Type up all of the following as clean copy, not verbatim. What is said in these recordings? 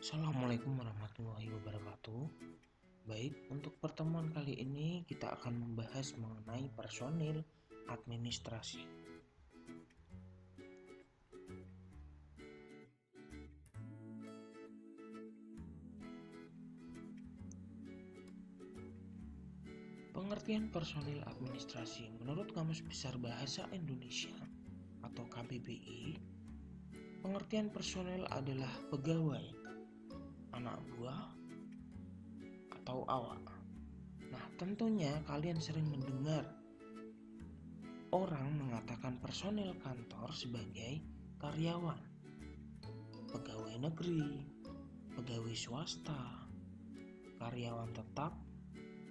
Assalamualaikum warahmatullahi wabarakatuh. Baik, untuk pertemuan kali ini kita akan membahas mengenai personil administrasi. Pengertian personil administrasi menurut Kamus Besar Bahasa Indonesia atau KBBI, pengertian personil adalah pegawai, anak buah, atau awak. Nah, tentunya kalian sering mendengar orang mengatakan personil kantor sebagai karyawan, pegawai negeri, pegawai swasta, karyawan tetap,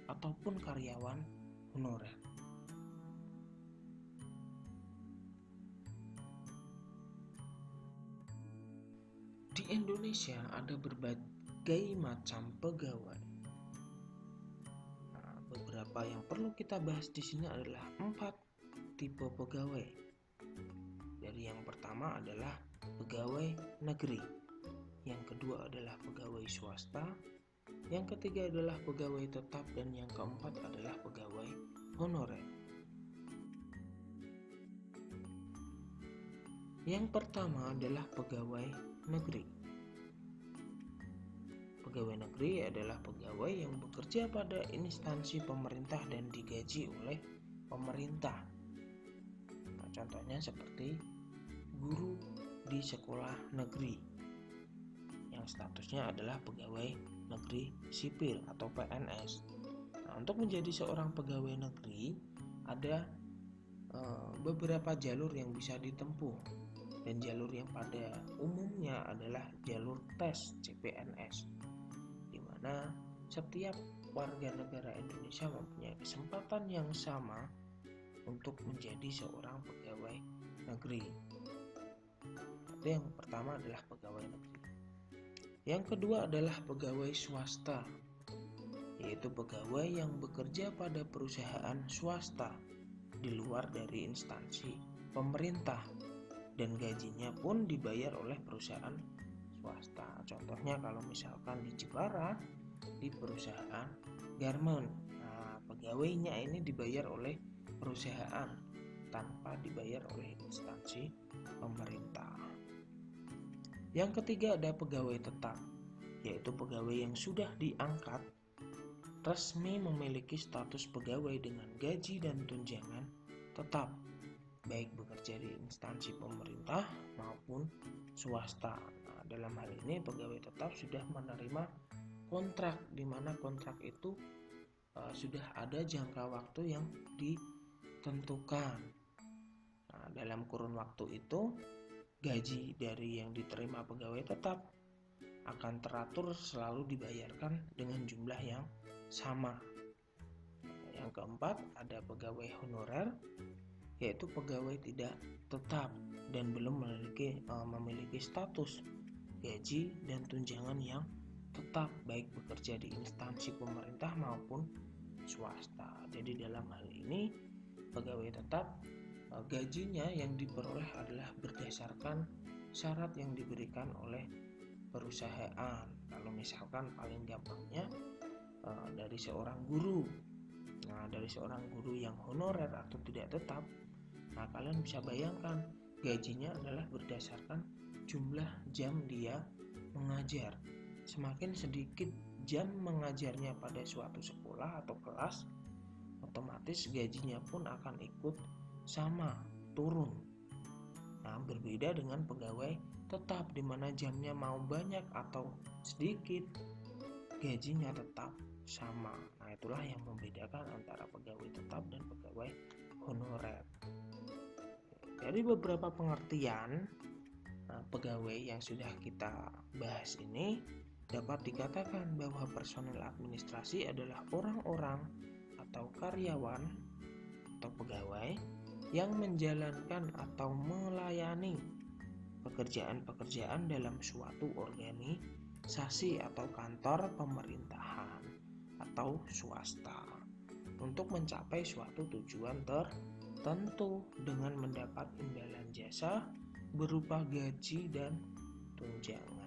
ataupun karyawan honorer. Di Indonesia ada berbagai macam pegawai. Nah, beberapa yang perlu kita bahas di sini adalah 4 tipe pegawai. Dari yang pertama adalah pegawai negeri, yang kedua adalah pegawai swasta, yang ketiga adalah pegawai tetap, dan yang keempat adalah pegawai honorer. Yang pertama adalah pegawai negeri. Pegawai negeri adalah pegawai yang bekerja pada instansi pemerintah dan digaji oleh pemerintah. Nah, contohnya seperti guru di sekolah negeri yang statusnya adalah pegawai negeri sipil atau PNS. Nah, untuk menjadi seorang pegawai negeri ada beberapa jalur yang bisa ditempuh, dan jalur yang pada umumnya adalah jalur tes CPNS, di mana setiap warga negara Indonesia mempunyai kesempatan yang sama untuk menjadi seorang pegawai negeri. Itu yang pertama adalah pegawai negeri. Yang kedua adalah pegawai swasta, yaitu pegawai yang bekerja pada perusahaan swasta di luar dari instansi pemerintah, dan gajinya pun dibayar oleh perusahaan swasta. Contohnya kalau misalkan di Jepara, di perusahaan garment, nah, pegawainya ini dibayar oleh perusahaan tanpa dibayar oleh instansi pemerintah. Yang ketiga ada pegawai tetap, yaitu pegawai yang sudah diangkat resmi memiliki status pegawai dengan gaji dan tunjangan tetap, baik bekerja di instansi pemerintah maupun swasta. Nah, dalam hal ini pegawai tetap sudah menerima kontrak, di mana kontrak itu sudah ada jangka waktu yang ditentukan. Nah, dalam kurun waktu itu gaji dari yang diterima pegawai tetap akan teratur selalu dibayarkan dengan jumlah yang sama. Yang keempat ada pegawai honorer, yaitu pegawai tidak tetap dan belum memiliki status gaji dan tunjangan yang tetap, baik bekerja di instansi pemerintah maupun swasta. Jadi dalam hal ini pegawai tetap gajinya yang diperoleh adalah berdasarkan syarat yang diberikan oleh perusahaan. Kalau misalkan paling gampangnya dari seorang guru. Nah, dari seorang guru yang honorer atau tidak tetap, nah kalian bisa bayangkan gajinya adalah berdasarkan jumlah jam dia mengajar. Semakin sedikit jam mengajarnya pada suatu sekolah atau kelas, otomatis gajinya pun akan ikut sama, turun. Nah, berbeda dengan pegawai tetap, di mana jamnya mau banyak atau sedikit, gajinya tetap sama. Nah, itulah yang membedakan antara pegawai tetap dan pegawai honorer. Dari beberapa pengertian pegawai yang sudah kita bahas ini, dapat dikatakan bahwa personel administrasi adalah orang-orang atau karyawan atau pegawai yang menjalankan atau melayani pekerjaan-pekerjaan dalam suatu organisasi atau kantor pemerintahan atau swasta untuk mencapai suatu tujuan tertentu dengan mendapat imbalan jasa berupa gaji dan tunjangan.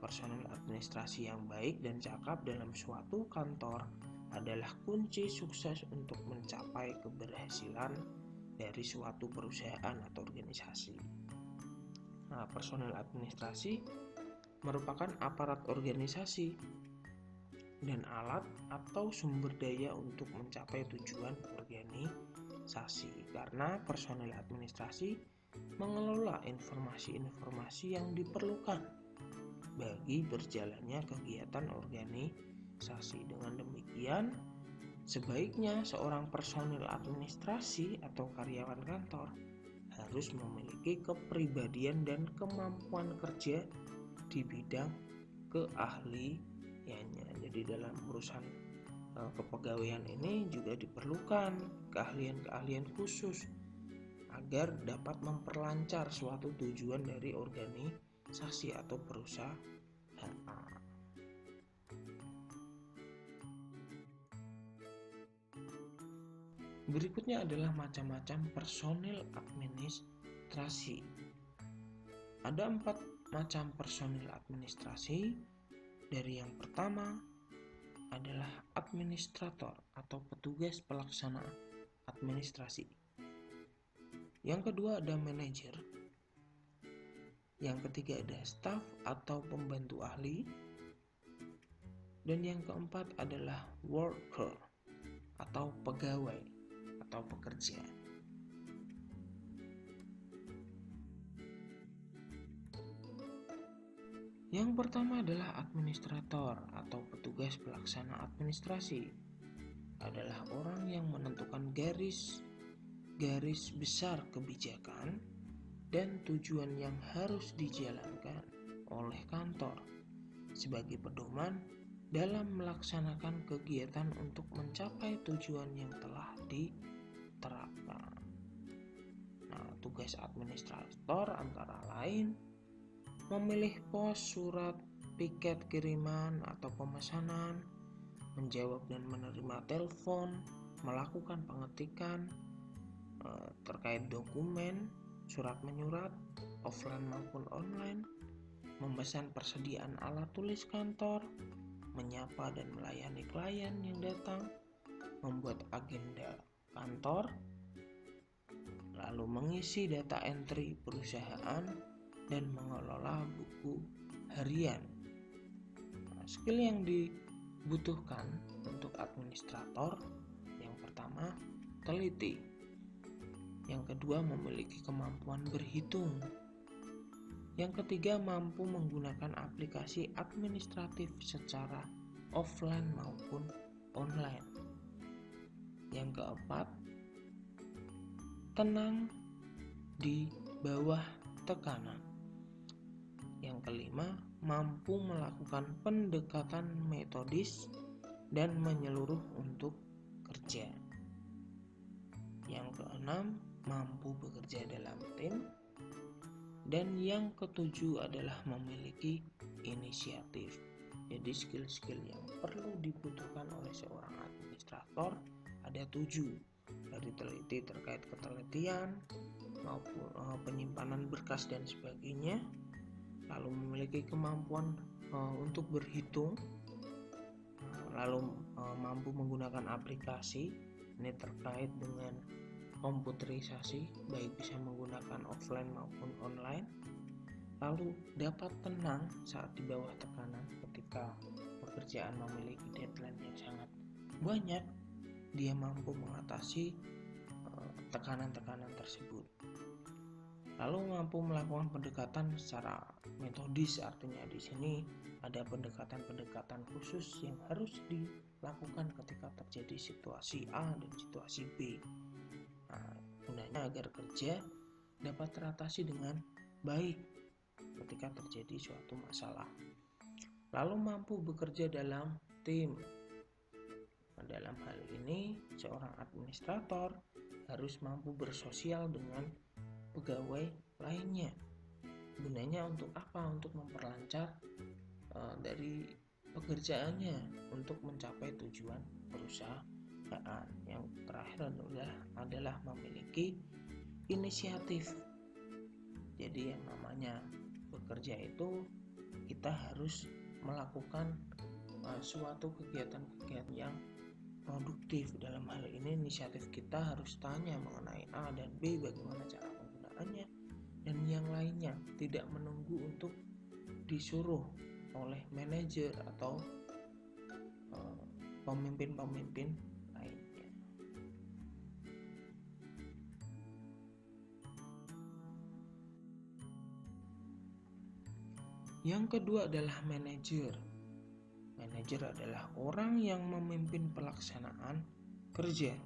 personel administrasi yang baik dan cakap dalam suatu kantor adalah kunci sukses untuk mencapai keberhasilan dari suatu perusahaan atau organisasi. Nah, personel administrasi merupakan aparat organisasi dan alat atau sumber daya untuk mencapai tujuan organisasi. Karena personel administrasi mengelola informasi-informasi yang diperlukan bagi berjalannya kegiatan organisasi. Dengan demikian, sebaiknya seorang personel administrasi atau karyawan kantor harus memiliki kepribadian dan kemampuan kerja di bidang keahliannya. Jadi dalam urusan kepegawaian ini juga diperlukan keahlian-keahlian khusus agar dapat memperlancar suatu tujuan dari organisasi atau perusahaan. Berikutnya adalah macam-macam personil administrasi. Ada 4 macam personil administrasi. Dari yang pertama adalah administrator atau petugas pelaksana administrasi. Yang kedua ada manajer. Yang ketiga ada staf atau pembantu ahli. Dan yang keempat adalah worker atau pegawai atau pekerja. Yang pertama adalah administrator atau petugas pelaksana administrasi. Adalah orang yang menentukan garis besar kebijakan dan tujuan yang harus dijalankan oleh kantor sebagai pedoman dalam melaksanakan kegiatan untuk mencapai tujuan yang telah diterapkan. Nah, tugas administrator antara lain memilih pos, surat, piket kiriman atau pemesanan, menjawab dan menerima telepon, melakukan pengetikan terkait dokumen, surat menyurat, offline maupun online, memesan persediaan alat tulis kantor, menyapa dan melayani klien yang datang, membuat agenda kantor, lalu mengisi data entry perusahaan, dan mengelola buku harian. Nah, skill yang dibutuhkan untuk administrator yang pertama teliti, yang kedua memiliki kemampuan berhitung, yang ketiga mampu menggunakan aplikasi administratif secara offline maupun online, yang keempat tenang di bawah tekanan, yang kelima mampu melakukan pendekatan metodis dan menyeluruh untuk kerja, yang keenam mampu bekerja dalam tim, dan yang ketujuh adalah memiliki inisiatif. Jadi skill-skill yang perlu dibutuhkan oleh seorang administrator ada 7, dari teliti terkait ketelitian maupun penyimpanan berkas dan sebagainya, lalu memiliki kemampuan untuk berhitung, lalu mampu menggunakan aplikasi, ini terkait dengan komputerisasi, baik bisa menggunakan offline maupun online, lalu dapat tenang saat di bawah tekanan ketika pekerjaan memiliki deadline yang sangat banyak, dia mampu mengatasi tekanan-tekanan tersebut. Lalu mampu melakukan pendekatan secara metodis, artinya di sini ada pendekatan-pendekatan khusus yang harus dilakukan ketika terjadi situasi A dan situasi B. Nah, gunanya agar kerja dapat teratasi dengan baik ketika terjadi suatu masalah. Lalu mampu bekerja dalam tim. Nah, dalam hal ini seorang administrator harus mampu bersosial dengan pegawai lainnya. Gunanya untuk apa? Untuk memperlancar dari pekerjaannya untuk mencapai tujuan perusahaan. Yang terakhir adalah memiliki inisiatif. Jadi yang namanya bekerja itu kita harus melakukan suatu kegiatan-kegiatan yang produktif. Dalam hal ini inisiatif kita harus tanya mengenai A dan B, bagaimana cara penggunaannya, dan yang lainnya, tidak menunggu untuk disuruh oleh manajer atau pemimpin-pemimpin lainnya. Yang kedua adalah manajer. Manajer adalah orang yang memimpin pelaksanaan kerja,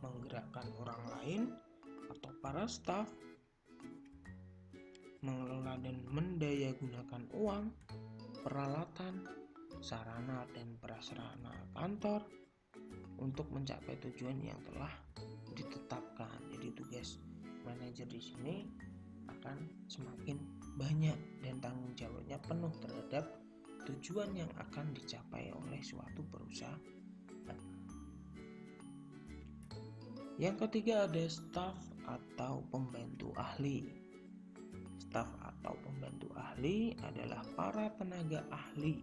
menggerakkan orang lain atau para staf, mengelola dan mendayagunakan uang, peralatan, sarana dan prasarana kantor untuk mencapai tujuan yang telah ditetapkan. Jadi tugas manajer di sini akan semakin banyak dan tanggung jawabnya penuh terhadap tujuan yang akan dicapai oleh suatu perusahaan. Yang ketiga ada staf atau pembantu ahli. Staf atau pembantu ahli adalah para tenaga ahli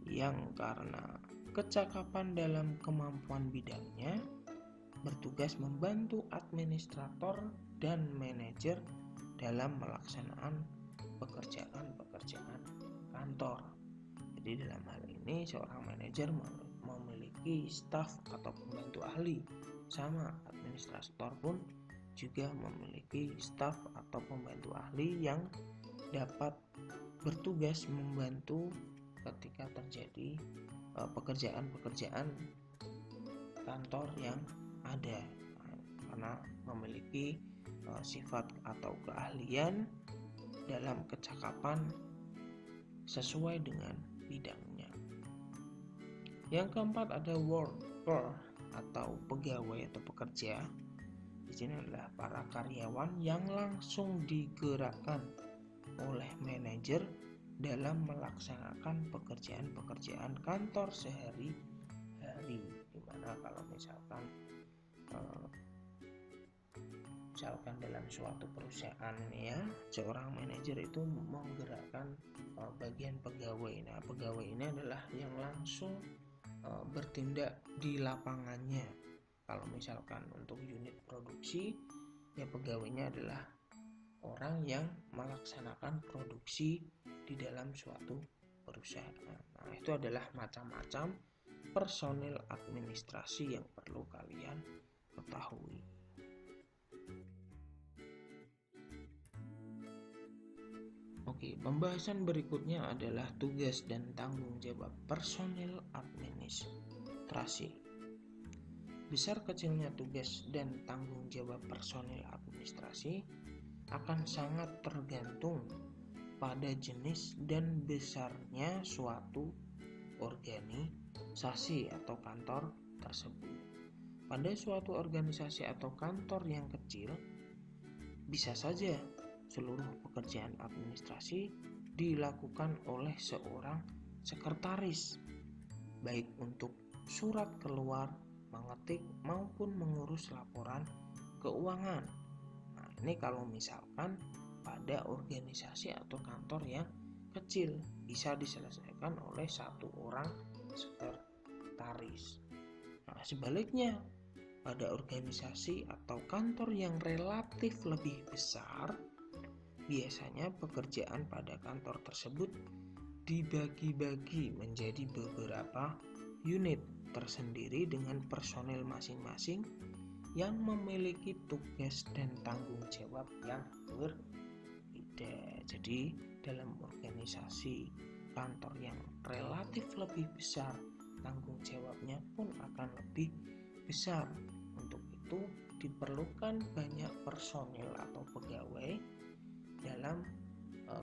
yang karena kecakapan dalam kemampuan bidangnya bertugas membantu administrator dan manajer dalam melaksanaan pekerjaan-pekerjaan kantor. Jadi dalam hal ini seorang manajer memiliki staf atau pembantu ahli, sama administrator pun juga memiliki staf atau pembantu ahli yang dapat bertugas membantu ketika terjadi pekerjaan-pekerjaan kantor yang ada, karena memiliki sifat atau keahlian dalam kecakapan sesuai dengan bidangnya. Yang keempat ada worker atau pegawai atau pekerja. Di sini adalah para karyawan yang langsung digerakkan oleh manajer dalam melaksanakan pekerjaan-pekerjaan kantor sehari-hari. Dimana kalau misalkan dalam suatu perusahaan ya, seorang manajer itu menggerakkan bagian pegawai. Nah, pegawai ini adalah yang langsung bertindak di lapangannya. Kalau misalkan untuk unit produksi, ya pegawainya adalah orang yang melaksanakan produksi di dalam suatu perusahaan. Nah, itu adalah macam-macam personil administrasi yang perlu kalian ketahui. Oke, pembahasan berikutnya adalah tugas dan tanggung jawab personil administrasi. Besar kecilnya tugas dan tanggung jawab personil administrasi akan sangat tergantung pada jenis dan besarnya suatu organisasi atau kantor tersebut. Pada suatu organisasi atau kantor yang kecil, bisa saja seluruh pekerjaan administrasi dilakukan oleh seorang sekretaris, baik untuk surat keluar, mengetik, maupun mengurus laporan keuangan. Nah, ini kalau misalkan pada organisasi atau kantor yang kecil, bisa diselesaikan oleh satu orang sekretaris. Nah, sebaliknya, pada organisasi atau kantor yang relatif lebih besar, biasanya pekerjaan pada kantor tersebut dibagi-bagi menjadi beberapa unit tersendiri dengan personel masing-masing yang memiliki tugas dan tanggung jawab yang berbeda. Jadi dalam organisasi kantor yang relatif lebih besar, tanggung jawabnya pun akan lebih besar. Untuk itu diperlukan banyak personil atau pegawai dalam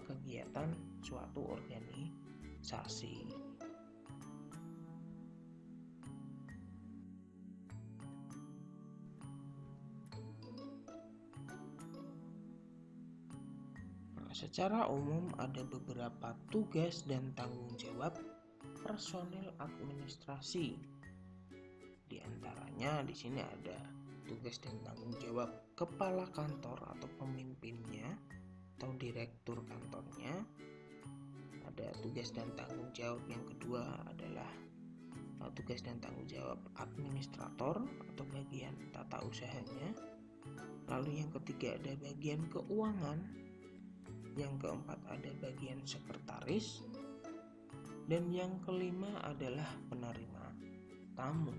kegiatan suatu organisasi. Secara umum ada beberapa tugas dan tanggung jawab personil administrasi. Di antaranya di sini ada tugas dan tanggung jawab kepala kantor atau pemimpinnya, atau direktur kantornya. Ada tugas dan tanggung jawab yang kedua adalah tugas dan tanggung jawab administrator atau bagian tata usahanya. Lalu yang ketiga ada bagian keuangan. Yang keempat ada bagian sekretaris. Dan yang kelima adalah penerima tamu.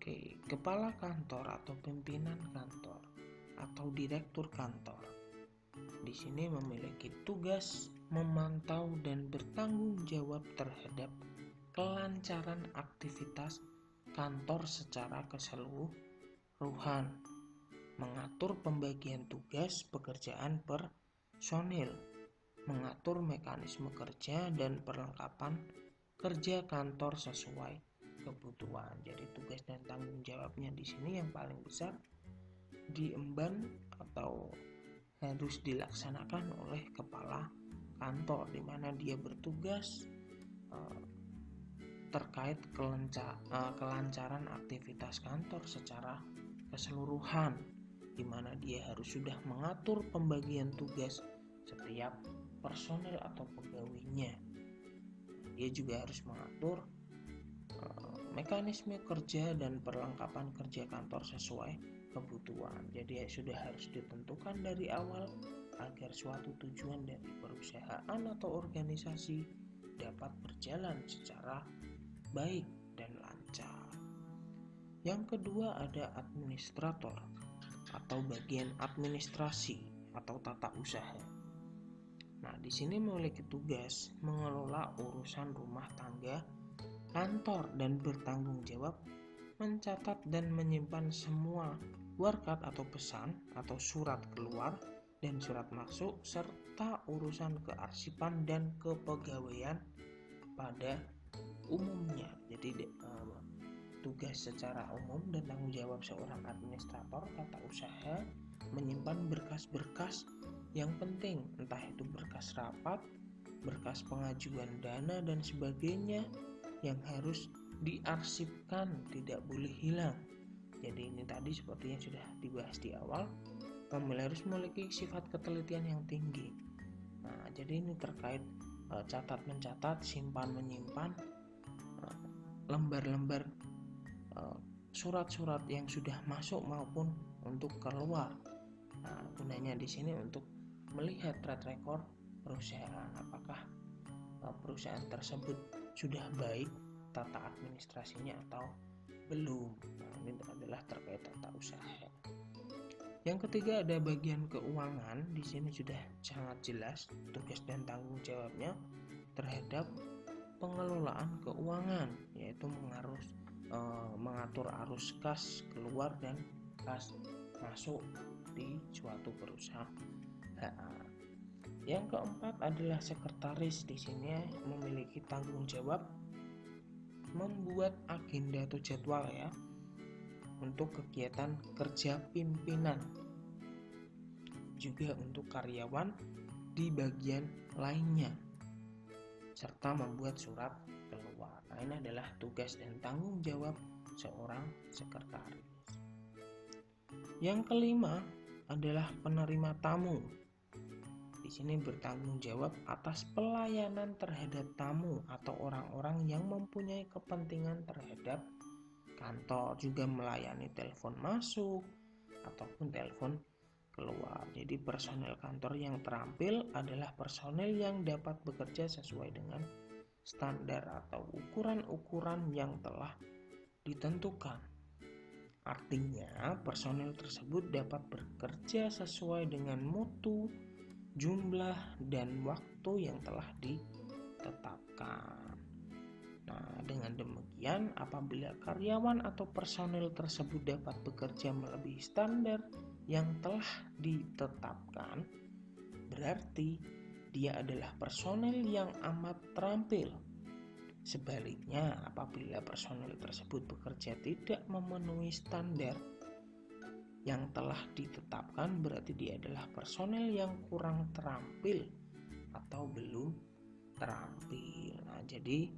Oke, kepala kantor atau pimpinan kantor atau direktur kantor di sini memiliki tugas memantau dan bertanggung jawab terhadap kelancaran aktivitas kantor secara keseluruhan, mengatur pembagian tugas pekerjaan personil, mengatur mekanisme kerja dan perlengkapan kerja kantor sesuai kebutuhan. Jadi tugas dan tanggung jawabnya di sini yang paling besar diemban atau harus dilaksanakan oleh kepala kantor, di mana dia bertugas terkait kelancaran aktivitas kantor secara keseluruhan, di mana dia harus sudah mengatur pembagian tugas setiap personel atau pegawainya. Dia juga harus mengatur mekanisme kerja dan perlengkapan kerja kantor sesuai kebutuhan. Jadi sudah harus ditentukan dari awal agar suatu tujuan dari perusahaan atau organisasi dapat berjalan secara baik dan lancar. Yang kedua ada administrator atau bagian administrasi atau tata usaha. Nah, di sini memiliki tugas mengelola urusan rumah tangga kantor dan bertanggung jawab mencatat dan menyimpan semua warkat atau pesan atau surat keluar dan surat masuk serta urusan kearsipan dan kepegawaian pada umumnya. Jadi tugas secara umum dan tanggung jawab seorang administrator tata usaha menyimpan berkas-berkas yang penting, entah itu berkas rapat, berkas pengajuan dana dan sebagainya, yang harus diarsipkan, tidak boleh hilang. Jadi ini tadi seperti yang sudah dibahas di awal, harus memiliki sifat ketelitian yang tinggi. Nah, jadi ini terkait catat mencatat, simpan menyimpan lembar-lembar surat-surat yang sudah masuk maupun untuk keluar. Nah, gunanya di sini untuk melihat track record perusahaan, apakah perusahaan tersebut sudah baik tata administrasinya atau belum. Nah, ini adalah terkait tata usaha. Yang ketiga ada bagian keuangan. Di sini sudah sangat jelas tugas dan tanggung jawabnya terhadap pengelolaan keuangan, yaitu mengatur arus kas keluar dan kas masuk di suatu perusahaan. Yang keempat adalah sekretaris. Di sini memiliki tanggung jawab membuat agenda atau jadwal untuk kegiatan kerja pimpinan, juga untuk karyawan di bagian lainnya, serta membuat surat keluar. Nah, ini adalah tugas dan tanggung jawab seorang sekretaris. Yang kelima adalah penerima tamu. Di sini bertanggung jawab atas pelayanan terhadap tamu atau orang-orang yang mempunyai kepentingan terhadap kantor, juga melayani telepon masuk ataupun telepon keluar. Jadi personel kantor yang terampil adalah personel yang dapat bekerja sesuai dengan standar atau ukuran-ukuran yang telah ditentukan. Artinya personel tersebut dapat bekerja sesuai dengan mutu, jumlah, dan waktu yang telah ditetapkan. Nah, dengan demikian apabila karyawan atau personel tersebut dapat bekerja melebihi standar yang telah ditetapkan, berarti dia adalah personel yang amat terampil. Sebaliknya, apabila personel tersebut bekerja tidak memenuhi standar yang telah ditetapkan, berarti dia adalah personel yang kurang terampil atau belum terampil. Nah, jadi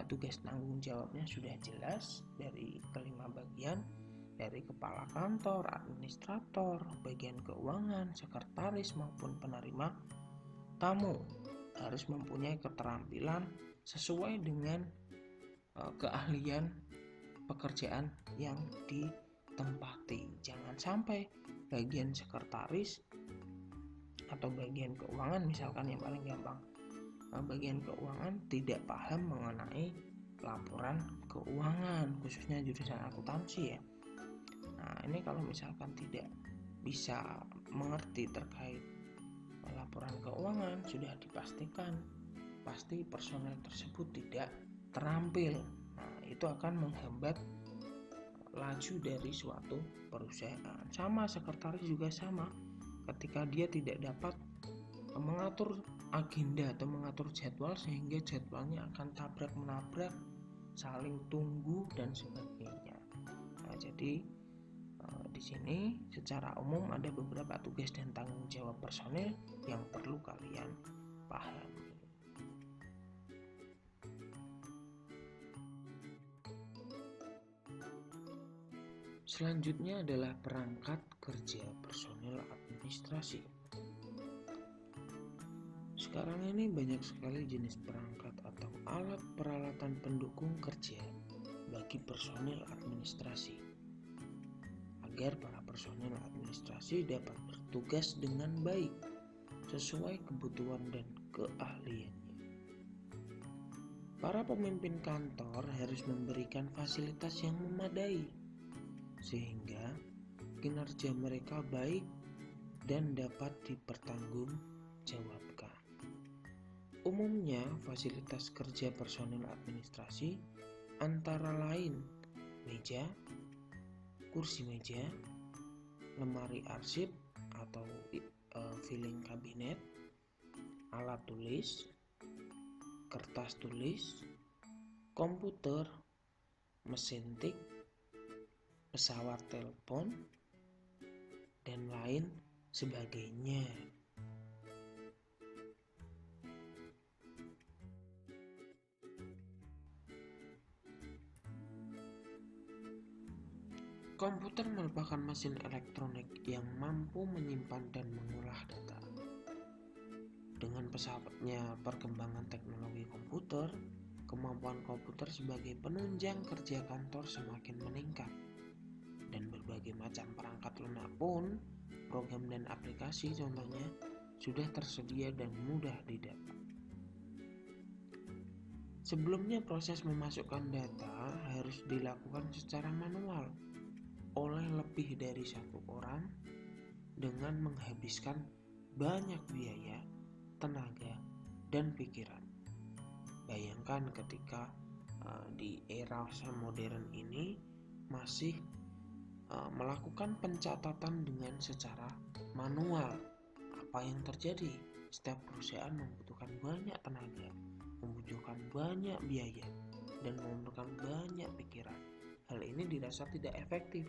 tugas tanggung jawabnya sudah jelas dari kelima bagian, dari kepala kantor, administrator, bagian keuangan, sekretaris maupun penerima tamu harus mempunyai keterampilan sesuai dengan keahlian pekerjaan yang ditempati. Jangan sampai bagian sekretaris atau bagian keuangan, misalkan yang paling gampang, bagian keuangan tidak paham mengenai laporan keuangan, khususnya jurusan akuntansi ya. Nah, ini kalau misalkan tidak bisa mengerti terkait laporan keuangan, sudah dipastikan pasti personel tersebut tidak terampil. Nah, itu akan menghambat laju dari suatu perusahaan. Sama sekretaris juga sama, ketika dia tidak dapat mengatur agenda atau mengatur jadwal, sehingga jadwalnya akan tabrak-menabrak, saling tunggu dan sebagainya. Nah, jadi di sini secara umum ada beberapa tugas dan tanggung jawab personil yang perlu kalian pahami. Selanjutnya adalah perangkat kerja personil administrasi. Sekarang ini banyak sekali jenis perangkat atau alat peralatan pendukung kerja bagi personil administrasi, agar para personil administrasi dapat bertugas dengan baik sesuai kebutuhan dan keahliannya. Para pemimpin kantor harus memberikan fasilitas yang memadai sehingga kinerja mereka baik dan dapat dipertanggungjawabkan. Umumnya, fasilitas kerja personil administrasi antara lain meja, kursi meja, lemari arsip atau filing kabinet, alat tulis, kertas tulis, komputer, mesin tik, pesawat telepon, dan lain sebagainya. Komputer merupakan mesin elektronik yang mampu menyimpan dan mengolah data. Dengan pesatnya perkembangan teknologi komputer, kemampuan komputer sebagai penunjang kerja kantor semakin meningkat. Dan berbagai macam perangkat lunak pun, program dan aplikasi contohnya, sudah tersedia dan mudah didapat. Sebelumnya proses memasukkan data harus dilakukan secara manual oleh lebih dari satu orang dengan menghabiskan banyak biaya, tenaga, dan pikiran. Bayangkan ketika di era modern ini masih melakukan pencatatan dengan secara manual. Apa yang terjadi? Setiap perusahaan membutuhkan banyak tenaga, membutuhkan banyak biaya, dan memerlukan banyak pikiran. Hal ini dirasa tidak efektif,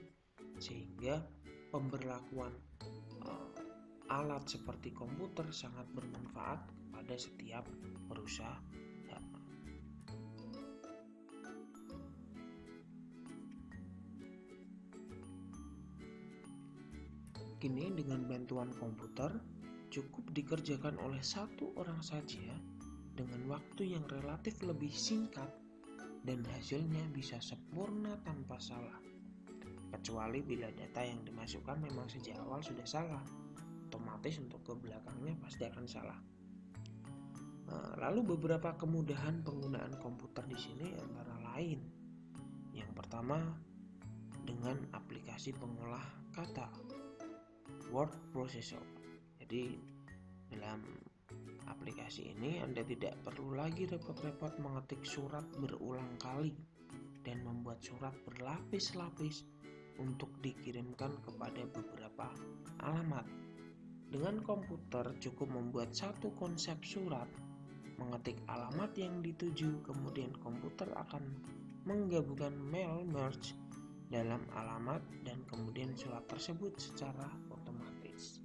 sehingga pemberlakuan alat seperti komputer sangat bermanfaat kepada setiap perusahaan. Kini dengan bantuan komputer cukup dikerjakan oleh satu orang saja dengan waktu yang relatif lebih singkat dan hasilnya bisa sempurna tanpa salah. Kecuali bila data yang dimasukkan memang sejak awal sudah salah, otomatis untuk ke belakangnya pasti akan salah. Lalu beberapa kemudahan penggunaan komputer di sini antara lain. Yang pertama, dengan aplikasi pengolah kata, word processor. Jadi dalam aplikasi ini Anda tidak perlu lagi repot-repot mengetik surat berulang kali dan membuat surat berlapis-lapis untuk dikirimkan kepada beberapa alamat. Dengan komputer cukup membuat satu konsep surat, mengetik alamat yang dituju, kemudian komputer akan menggabungkan mail merge dalam alamat dan kemudian surat tersebut secara otomatis.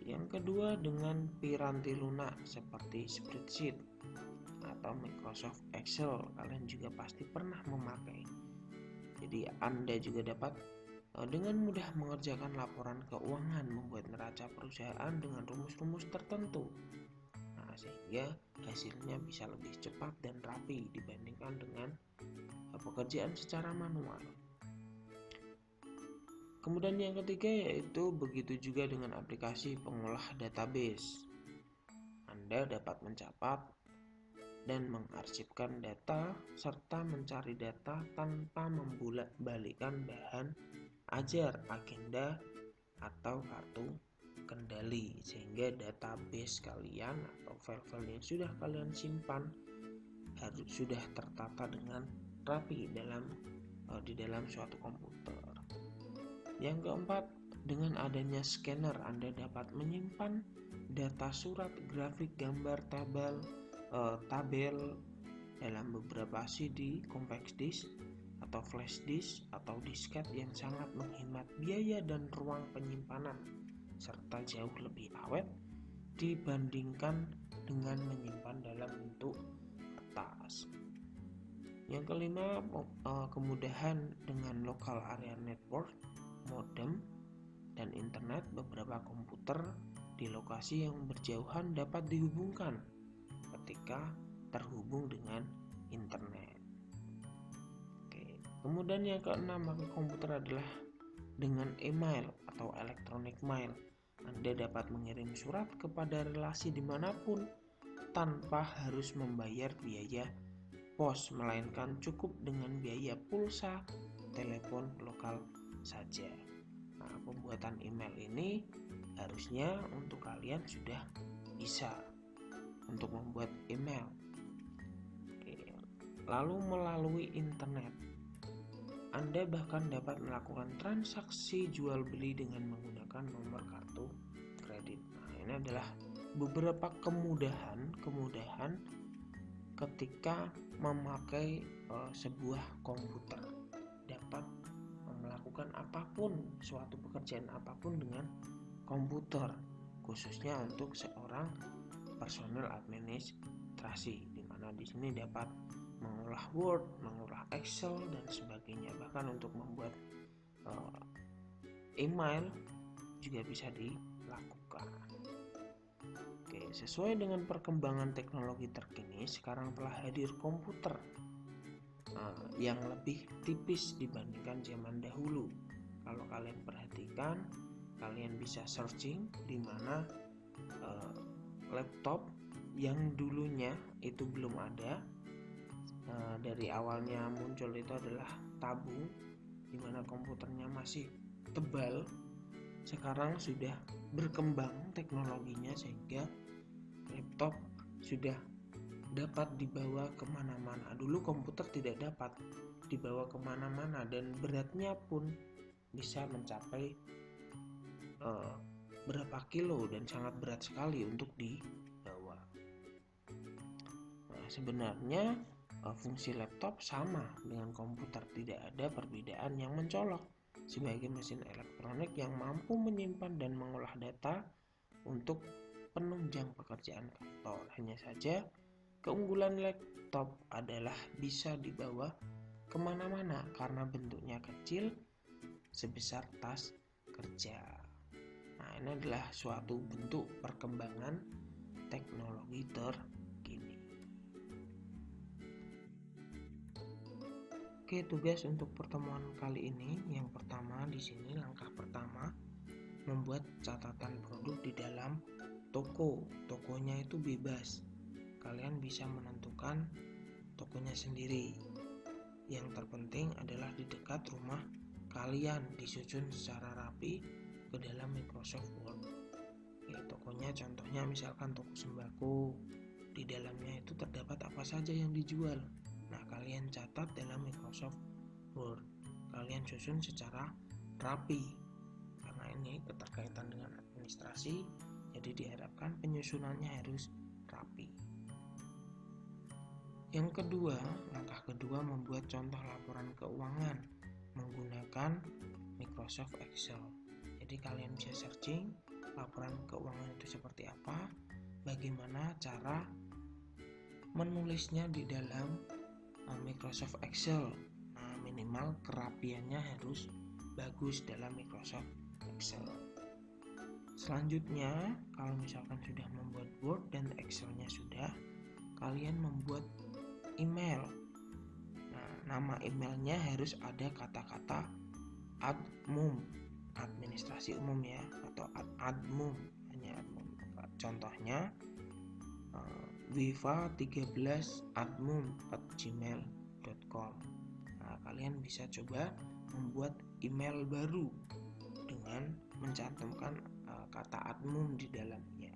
Yang kedua dengan piranti lunak seperti spreadsheet atau Microsoft Excel. Kalian juga pasti pernah memakai. Jadi Anda juga dapat dengan mudah mengerjakan laporan keuangan, membuat neraca perusahaan dengan rumus-rumus tertentu. Nah, sehingga hasilnya bisa lebih cepat dan rapi dibandingkan dengan pekerjaan secara manual. Kemudian yang ketiga yaitu begitu juga dengan aplikasi pengolah database. Anda dapat mencatat dan mengarsipkan data serta mencari data tanpa membolak-balikkan bahan ajar, agenda, atau kartu kendali, sehingga database kalian atau file-file yang sudah kalian simpan harus sudah tertata dengan rapi di dalam suatu komputer. Yang keempat, dengan adanya scanner Anda dapat menyimpan data surat, grafik, gambar, tabel dalam beberapa CD, compact disk, atau flash disk, atau disket yang sangat menghemat biaya dan ruang penyimpanan, serta jauh lebih awet dibandingkan dengan menyimpan dalam bentuk kertas. Yang kelima, kemudahan dengan local area network, modem, dan internet. Beberapa komputer di lokasi yang berjauhan dapat dihubungkan ketika terhubung dengan internet. Kemudian yang keenam, pakai komputer adalah dengan email atau electronic mail. Anda dapat mengirim surat kepada relasi dimanapun tanpa harus membayar biaya pos, melainkan cukup dengan biaya pulsa telepon lokal saja. Nah, pembuatan email ini harusnya untuk kalian sudah bisa untuk membuat email. Lalu melalui internet, Anda bahkan dapat melakukan transaksi jual beli dengan menggunakan nomor kartu kredit. Nah, ini adalah beberapa kemudahan ketika memakai sebuah komputer. Dapat melakukan apapun, suatu pekerjaan apapun dengan komputer, khususnya untuk seorang personel administrasi, di mana di sini dapat mengolah Word, mengolah Excel, dan sebagainya. Bahkan untuk membuat email juga bisa dilakukan. Oke, sesuai dengan perkembangan teknologi terkini, sekarang telah hadir komputer yang lebih tipis dibandingkan zaman dahulu. Kalau kalian perhatikan, kalian bisa searching di mana laptop yang dulunya itu belum ada, dari awalnya muncul itu adalah tabung, di mana komputernya masih tebal. Sekarang sudah berkembang teknologinya sehingga laptop sudah dapat dibawa kemana-mana. Dulu komputer tidak dapat dibawa kemana-mana dan beratnya pun bisa mencapai berapa kilo dan sangat berat sekali untuk dibawa. Nah, sebenarnya fungsi laptop sama dengan komputer, tidak ada perbedaan yang mencolok. Sebagai mesin elektronik yang mampu menyimpan dan mengolah data untuk penunjang pekerjaan kantor. Hanya saja keunggulan laptop adalah bisa dibawa kemana-mana karena bentuknya kecil sebesar tas kerja. Nah, ini adalah suatu bentuk perkembangan teknologi terkini. Oke, tugas untuk pertemuan kali ini yang pertama di sini, langkah pertama membuat catatan produk di dalam toko. Tokonya itu bebas. Kalian bisa menentukan tokonya sendiri. Yang terpenting adalah di dekat rumah kalian, disusun secara rapi ke dalam Microsoft Word. Tokonya contohnya misalkan toko sembako. Di dalamnya itu terdapat apa saja yang dijual. Nah, kalian catat dalam Microsoft Word. Kalian susun secara rapi. Karena ini keterkaitan dengan administrasi, jadi diharapkan penyusunannya harus rapi. Yang kedua, langkah kedua membuat contoh laporan keuangan menggunakan Microsoft Excel. Jadi kalian bisa searching laporan keuangan itu seperti apa, bagaimana cara menulisnya di dalam Microsoft Excel. Nah, minimal kerapiannya harus bagus dalam Microsoft Excel. Selanjutnya, kalau misalkan sudah membuat Word dan Excel-nya sudah, kalian membuat email. Nah, nama emailnya harus ada kata-kata admin, administrasi umum ya, atau admin, hanya admin. Contohnya viva13admin@gmail.com. Nah, kalian bisa coba membuat email baru dengan mencantumkan kata admin di dalamnya.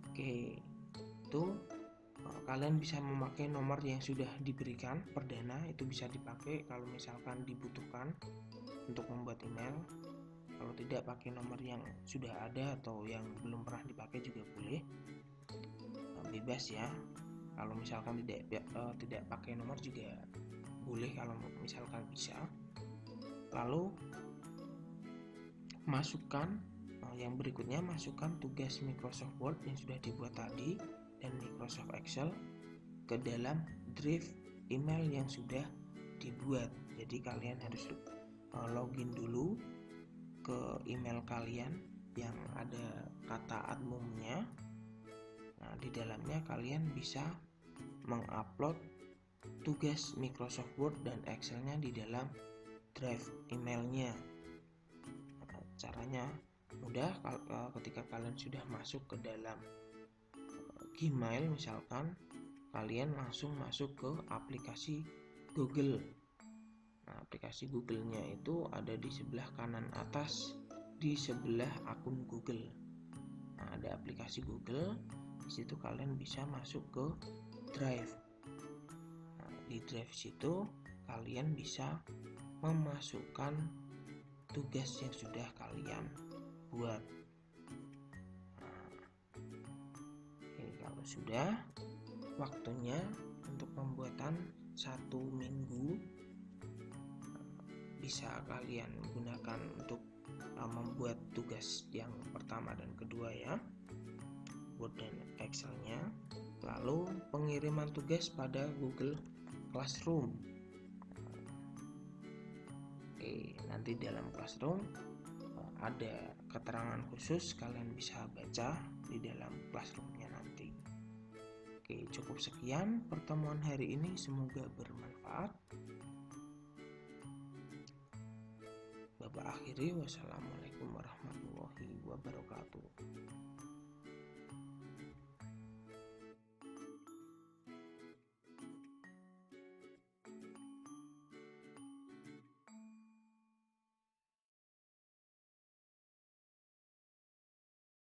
Oke, itu kalian bisa memakai nomor yang sudah diberikan perdana, itu bisa dipakai kalau misalkan dibutuhkan untuk membuat email. Kalau tidak, pakai nomor yang sudah ada atau yang belum pernah dipakai juga boleh, bebas ya. Kalau misalkan tidak pakai nomor juga boleh kalau misalkan bisa. Lalu yang berikutnya, masukkan tugas Microsoft Word yang sudah dibuat tadi dan Microsoft Excel ke dalam drive email yang sudah dibuat. Jadi kalian harus login dulu ke email kalian yang ada kata adminnya. Nah, di dalamnya kalian bisa mengupload tugas Microsoft Word dan Excel-nya di dalam drive emailnya. Nah, caranya mudah. Ketika kalian sudah masuk ke dalam Gmail misalkan, kalian langsung masuk ke aplikasi Google. Nah, aplikasi Google-nya itu ada di sebelah kanan atas, di sebelah akun Google. Nah, ada aplikasi Google. Di situ kalian bisa masuk ke Drive. Nah, di Drive situ kalian bisa memasukkan tugas yang sudah kalian buat. Nah, kalau sudah, waktunya untuk pembuatan 1 minggu bisa kalian gunakan untuk membuat tugas yang pertama dan kedua ya, Word dan Excel-nya. Lalu pengiriman tugas pada Google Classroom. Oke, nanti dalam Classroom ada keterangan khusus, kalian bisa baca di dalam Classroom-nya nanti. Oke, cukup sekian pertemuan hari ini, semoga bermanfaat. Bapak akhiri, wassalamualaikum warahmatullahi wabarakatuh.